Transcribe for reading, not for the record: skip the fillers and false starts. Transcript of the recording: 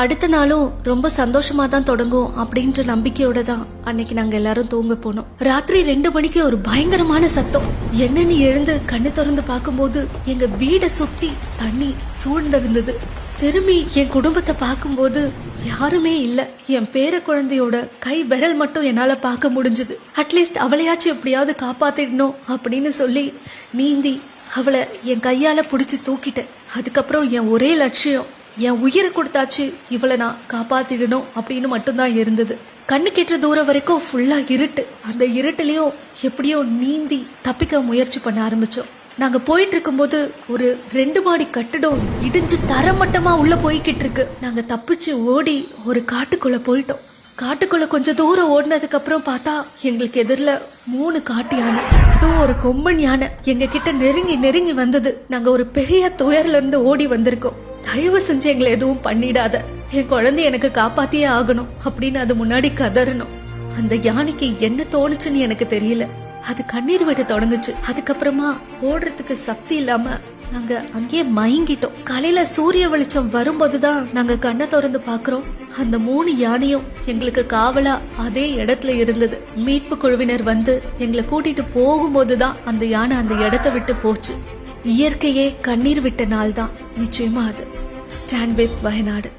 அடுத்த நாளும் ரொம்ப சந்தோஷமா தான் தொடங்கும் அப்படின்ற நம்பிக்கையோட தான் அன்னைக்கு நாங்க எல்லாரும் தூங்க போனோம். ராத்திரி 2 மணிக்கு ஒரு பயங்கரமான சத்தம். என்னன்னு எழுந்து கண்ணு திறந்து பார்க்கும்போது எங்க வீடை சுத்தி தண்ணி சூழ்ந்திருந்தது. திரும்பி என் குடும்பத்தை பார்க்கும்போது யாருமே இல்ல. என் பேர குழந்தையோட கை விரல் மட்டும் என்னால பார்க்க முடிஞ்சது. அட்லீஸ்ட் அவளையாச்சும் எப்படியாவது காப்பாத்திடணும் அப்படின்னு சொல்லி நீந்தி அவளை என் கையால பிடிச்சி தூக்கிட்டேன். அதுக்கப்புறம் என் ஒரே லட்சியம், என் உயிரை கொடுத்தாச்சு இவளை நான் காப்பாத்திடணும் அப்படின்னு மட்டும்தான் இருந்தது. கண்ணு கெட்டுற தூரம் வரைக்கும் ஃபுல்லா இருட்டு. அந்த இருட்டுலயும் எப்படியோ நீந்தி தப்பிக்க முயற்சி பண்ண ஆரம்பிச்சோம். நாங்க போயிட்டு இருக்கும்போது ஒரு 2 மாடி கட்டிடம் இடிஞ்சு தரமட்டமா உள்ள போய்கிட்டு இருக்கு. நாங்க தப்பிச்சு ஓடி ஒரு காட்டுக்குள்ள போயிட்டோம். காட்டுக்குள்ள கொஞ்சம் தூரம் ஓடினதுக்கு அப்புறம் பார்த்தா எங்களுக்கு எதிரில 3 காட்டு யானை, அதுவும் ஒரு கொம்பன் யானை எங்க கிட்ட நெருங்கி வந்தது. நாங்க ஒரு பெரிய துயர்ல இருந்து ஓடி வந்திருக்கோம். தயவு செஞ்சு எங்களை எதுவும் பண்ணிடாத, என் குழந்தை எனக்கு காப்பாத்தியே ஆகணும் அப்படின்னு அது முன்னாடி கதறணும். அந்த யானைக்கு என்ன தோணுச்சுன்னு எனக்கு தெரியல. அது கண்ணீர் விட தொடங்குச்சு. அதுக்கப்புறமா ஓடுறதுக்கு சக்தி இல்லாம நாங்க அங்கேயே மயங்கிட்டோம். காலையில சூரிய வெளிச்சம் வரும்போதுதான் நாங்க கண்ணை திறந்து பாக்குறோம். அந்த 3 யானையும் எங்களுக்கு காவலா அதே இடத்துல இருந்தது. மீட்பு குழுவினர் வந்து எங்களை கூட்டிட்டு போகும்போதுதான் அந்த யானை அந்த இடத்தை விட்டு போச்சு. இயற்கையே கண்ணீர் விட்ட நாள் தான் நிச்சயமா அது. Stand with Wayanad.